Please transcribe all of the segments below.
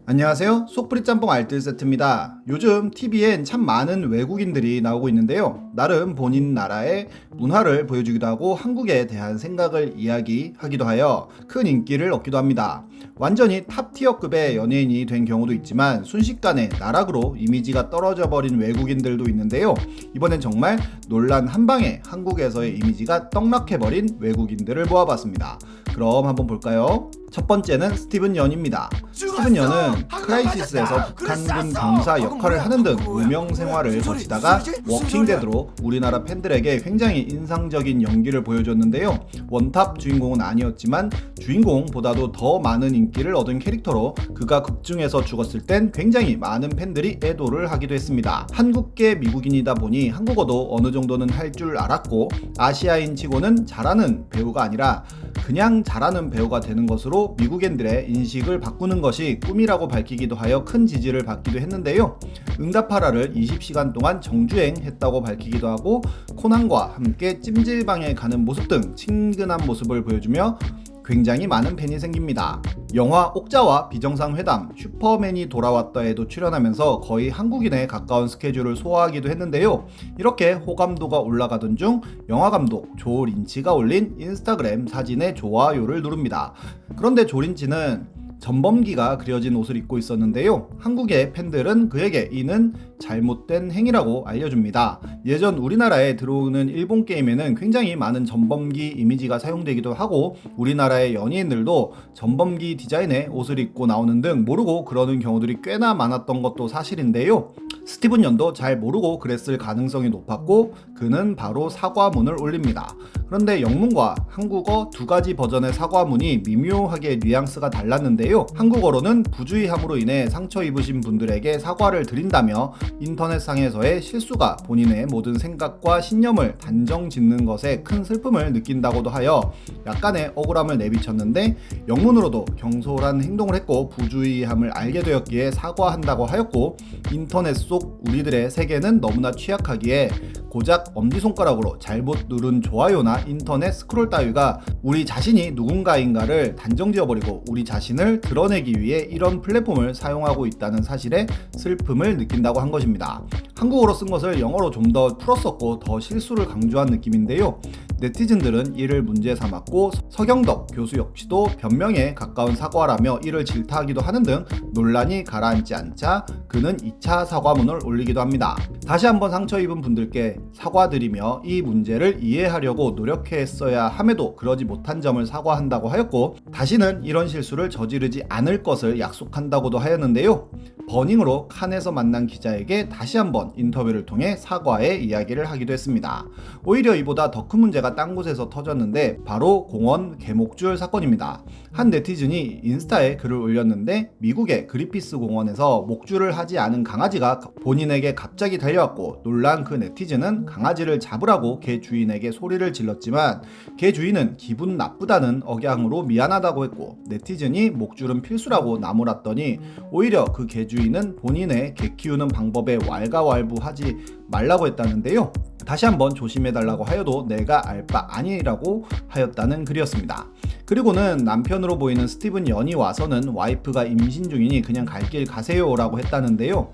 안녕하세요. 속풀이 짬뽕 알뜰 세트입니다. 요즘 TV엔 참 많은 외국인들이 나오고 있는데요. 나름 본인 나라의 문화를 보여주기도 하고 한국에 대한 생각을 이야기하기도 하여 큰 인기를 얻기도 합니다. 완전히 탑티어급의 연예인이 된 경우도 있지만 순식간에 나락으로 이미지가 떨어져 버린 외국인들도 있는데요. 이번엔 정말 논란 한방에 한국에서의 이미지가 떡락해버린 외국인들을 모아봤습니다. 그럼 한번 볼까요? 첫 번째는 스티븐 연입니다. 스티븐 연은 크라이시스에서 북한군 병사 역할을 하는 등 무명 생활을 거치다가 워킹데드로 우리나라 팬들에게 굉장히 인상적인 연기를 보여줬는데요. 원탑 주인공은 아니었지만 주인공보다도 더 많은 인기를 얻은 캐릭터로 그가 극중에서 죽었을 땐 굉장히 많은 팬들이 애도를 하기도 했습니다. 한국계 미국인이다 보니 한국어도 어느 정도는 할 줄 알았고 아시아인 치고는 잘하는 배우가 아니라 그냥 잘하는 배우가 되는 것으로 미국인들의 인식을 바꾸는 것이 꿈이라고 밝히기도 하여 큰 지지를 받기도 했는데요. 응답하라를 20시간 동안 정주행했다고 밝히기도 하고 코난과 함께 찜질방에 가는 모습 등 친근한 모습을 보여주며 굉장히 많은 팬이 생깁니다. 영화 옥자와 비정상회담, 슈퍼맨이 돌아왔다에도 출연하면서 거의 한국인에 가까운 스케줄을 소화하기도 했는데요. 이렇게 호감도가 올라가던 중 영화감독 조 린치가 올린 인스타그램 사진에 좋아요를 누릅니다. 그런데 조 린치는 전범기가 그려진 옷을 입고 있었는데요. 한국의 팬들은 그에게 이는 잘못된 행위라고 알려줍니다. 예전 우리나라에 들어오는 일본 게임에는 굉장히 많은 전범기 이미지가 사용되기도 하고 우리나라의 연예인들도 전범기 디자인의 옷을 입고 나오는 등 모르고 그러는 경우들이 꽤나 많았던 것도 사실인데요. 스티븐 연도 잘 모르고 그랬을 가능성이 높았고 그는 바로 사과문을 올립니다. 그런데 영문과 한국어 두 가지 버전의 사과문이 미묘하게 뉘앙스가 달랐는데요. 한국어로는 부주의함으로 인해 상처 입으신 분들에게 사과를 드린다며 인터넷상에서의 실수가 본인의 모든 생각과 신념을 단정 짓는 것에 큰 슬픔을 느낀다고도 하여 약간의 억울함을 내비쳤는데 영문으로도 경솔한 행동을 했고 부주의함을 알게 되었기에 사과한다고 하였고 인터넷 속 우리들의 세계는 너무나 취약하기에 고작 엄지손가락으로 잘못 누른 좋아요나 인터넷 스크롤 따위가 우리 자신이 누군가인가를 단정지어버리고 우리 자신을 드러내기 위해 이런 플랫폼을 사용하고 있다는 사실에 슬픔을 느낀다고 한 것입니다. 한국어로 쓴 것을 영어로 좀 더 풀었었고 더 실수를 강조한 느낌인데요. 네티즌들은 이를 문제 삼았고 서경덕 교수 역시도 변명에 가까운 사과라며 이를 질타하기도 하는 등 논란이 가라앉지 않자 그는 2차 사과문을 올리기도 합니다. 다시 한번 상처 입은 분들께 사과드리며 이 문제를 이해하려고 노력했어야 함에도 그러지 못한 점을 사과한다고 하였고 다시는 이런 실수를 저지르지 않을 것을 약속한다고도 하였는데요. 버닝으로 칸에서 만난 기자에게 다시 한번 인터뷰를 통해 사과의 이야기를 하기도 했습니다. 오히려 이보다 더 큰 문제가 딴 곳에서 터졌는데 바로 공원 개목줄 사건입니다. 한 네티즌이 인스타에 글을 올렸는데 미국의 그리피스 공원에서 목줄을 하지 않은 강아지가 본인에게 갑자기 달려왔고 놀란 그 네티즌은 강아지를 잡으라고 개 주인에게 소리를 질렀지만 개 주인은 기분 나쁘다는 억양으로 미안하다고 했고 네티즌이 목줄은 필수라고 나무랐더니 오히려 그 개 주인은 본인의 개 키우는 방법에 왈가왈부하지 말라고 했다는데요. 다시 한번 조심해달라고 하여도 내가 알 바 아니라고 하였다는 글이었습니다. 그리고는 남편으로 보이는 스티븐 연이 와서는 와이프가 임신 중이니 그냥 갈 길 가세요 라고 했다는데요.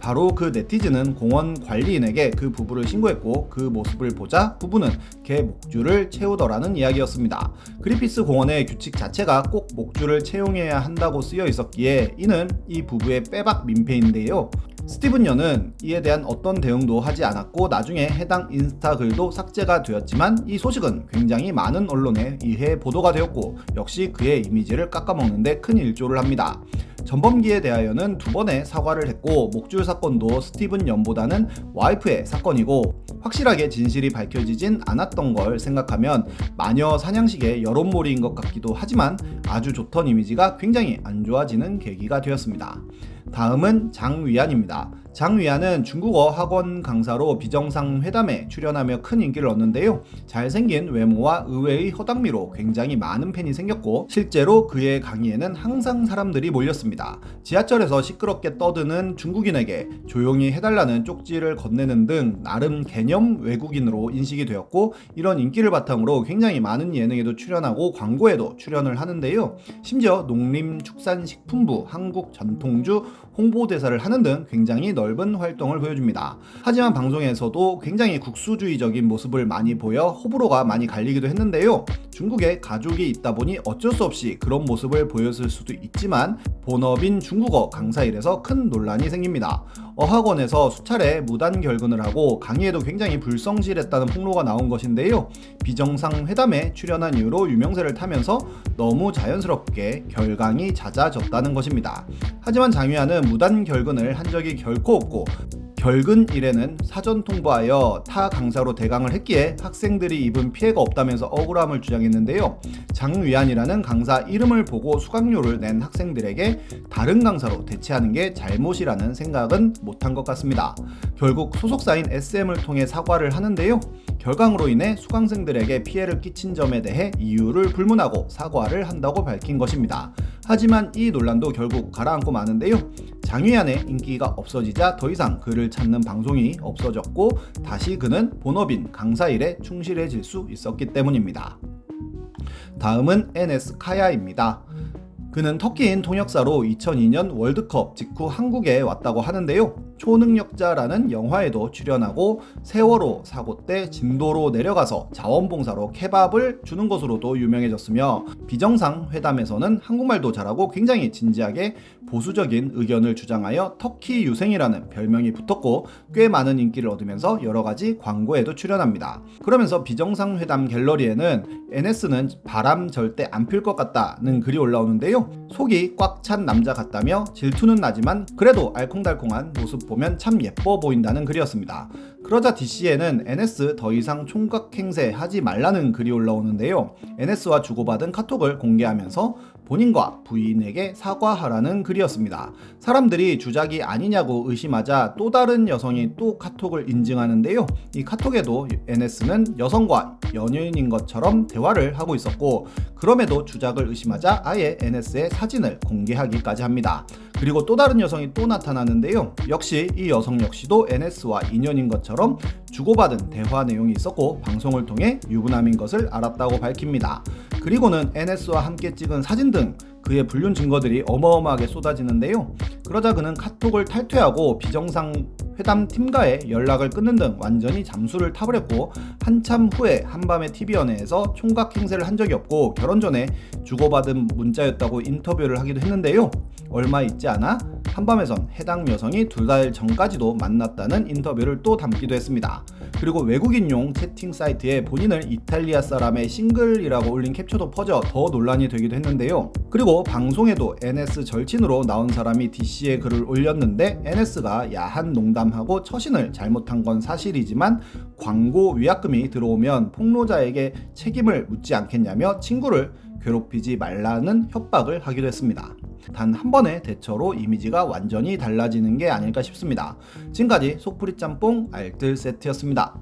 바로 그 네티즌은 공원 관리인에게 그 부부를 신고했고 그 모습을 보자 부부는 개 목줄을 채우더라는 이야기였습니다. 그리피스 공원의 규칙 자체가 꼭 목줄을 채용해야 한다고 쓰여 있었기에 이는 이 부부의 빼박 민폐인데요. 스티븐 연은 이에 대한 어떤 대응도 하지 않았고 나중에 해당 인스타 글도 삭제가 되었지만 이 소식은 굉장히 많은 언론에 의해 보도가 되었고 역시 그의 이미지를 깎아먹는데 큰 일조를 합니다. 전범기에 대하여는 2번의 사과를 했고 목줄 사건도 스티븐 연보다는 와이프의 사건이고 확실하게 진실이 밝혀지진 않았던 걸 생각하면 마녀 사냥식의 여론몰이인 것 같기도 하지만 아주 좋던 이미지가 굉장히 안 좋아지는 계기가 되었습니다. 다음은 장위안입니다. 장위안은 중국어 학원 강사로 비정상 회담에 출연하며 큰 인기를 얻는데요. 잘생긴 외모와 의외의 허당미로 굉장히 많은 팬이 생겼고 실제로 그의 강의에는 항상 사람들이 몰렸습니다. 지하철에서 시끄럽게 떠드는 중국인에게 조용히 해달라는 쪽지를 건네는 등 나름 개념 외국인으로 인식이 되었고 이런 인기를 바탕으로 굉장히 많은 예능에도 출연하고 광고에도 출연을 하는데요. 심지어 농림축산식품부 한국전통주 홍보대사를 하는 등 굉장히 넓은 활동을 보여줍니다. 하지만 방송에서도 굉장히 국수주의적인 모습을 많이 보여 호불호가 많이 갈리기도 했는데요. 중국에 가족이 있다 보니 어쩔 수 없이 그런 모습을 보였을 수도 있지만 본업인 중국어 강사일에서 큰 논란이 생깁니다. 어학원에서 수차례 무단 결근을 하고 강의에도 굉장히 불성실했다는 폭로가 나온 것인데요. 비정상 회담에 출연한 이후로 유명세를 타면서 너무 자연스럽게 결강이 잦아졌다는 것입니다. 하지만 장위안은 무단 결근을 한 적이 결코 없고 결근 일에는 사전 통보하여 타 강사로 대강을 했기에 학생들이 입은 피해가 없다면서 억울함을 주장했는데요. 장위안이라는 강사 이름을 보고 수강료를 낸 학생들에게 다른 강사로 대체하는 게 잘못이라는 생각은 못한 것 같습니다. 결국 소속사인 SM을 통해 사과를 하는데요. 결강으로 인해 수강생들에게 피해를 끼친 점에 대해 이유를 불문하고 사과를 한다고 밝힌 것입니다. 하지만 이 논란도 결국 가라앉고 마는데요. 장위안의 인기가 없어지자 더 이상 그를 찾는 방송이 없어졌고 다시 그는 본업인 강사 일에 충실해질 수 있었기 때문입니다. 다음은 NS 카야입니다. 그는 터키인 통역사로 2002년 월드컵 직후 한국에 왔다고 하는데요. 초능력자라는 영화에도 출연하고 세월호 사고 때 진도로 내려가서 자원봉사로 케밥을 주는 것으로도 유명해졌으며 비정상 회담에서는 한국말도 잘하고 굉장히 진지하게 보수적인 의견을 주장하여 터키 유생이라는 별명이 붙었고 꽤 많은 인기를 얻으면서 여러가지 광고에도 출연합니다. 그러면서 비정상 회담 갤러리에는 NS는 바람 절대 안 필 것 같다는 글이 올라오는데요. 속이 꽉 찬 남자 같다며 질투는 나지만 그래도 알콩달콩한 모습 보면 참 예뻐 보인다는 글이었습니다. 그러자 DC에는 NS 더 이상 총각 행세 하지 말라는 글이 올라오는데요. NS와 주고받은 카톡을 공개하면서 본인과 부인에게 사과하라는 글이었습니다. 사람들이 주작이 아니냐고 의심하자 또 다른 여성이 또 카톡을 인증하는데요. 이 카톡에도 NS는 여성과 연예인인 것처럼 대화를 하고 있었고 그럼에도 주작을 의심하자 아예 NS의 사진을 공개하기까지 합니다. 그리고 또 다른 여성이 또 나타나는데요. 역시 이 여성 역시도 NS와 인연인 것처럼 주고받은 대화 내용이 있었고 방송을 통해 유부남인 것을 알았다고 밝힙니다. 그리고는 NS와 함께 찍은 사진 등 그의 불륜 증거들이 어마어마하게 쏟아지는데요. 그러자 그는 카톡을 탈퇴하고 비정상 회담 팀과의 연락을 끊는 등 완전히 잠수를 타버렸고 한참 후에 한밤의 TV연예에서 총각 행세를 한 적이 없고 결혼 전에 주고받은 문자였다고 인터뷰를 하기도 했는데요. 얼마 있지 않아 한밤에선 해당 여성이 2달 전까지도 만났다는 인터뷰를 또 담기도 했습니다. 그리고 외국인용 채팅 사이트에 본인을 이탈리아 사람의 싱글이라고 올린 캡처도 퍼져 더 논란이 되기도 했는데요. 그리고 방송에도 NS 절친으로 나온 사람이 DC에 글을 올렸는데 NS가 야한 농담하고 처신을 잘못한 건 사실이지만 광고 위약금이 들어오면 폭로자에게 책임을 묻지 않겠냐며 친구를 괴롭히지 말라는 협박을 하기도 했습니다. 단 한 번의 대처로 이미지가 완전히 달라지는 게 아닐까 싶습니다. 지금까지 속풀이 짬뽕 알뜰 세트였습니다.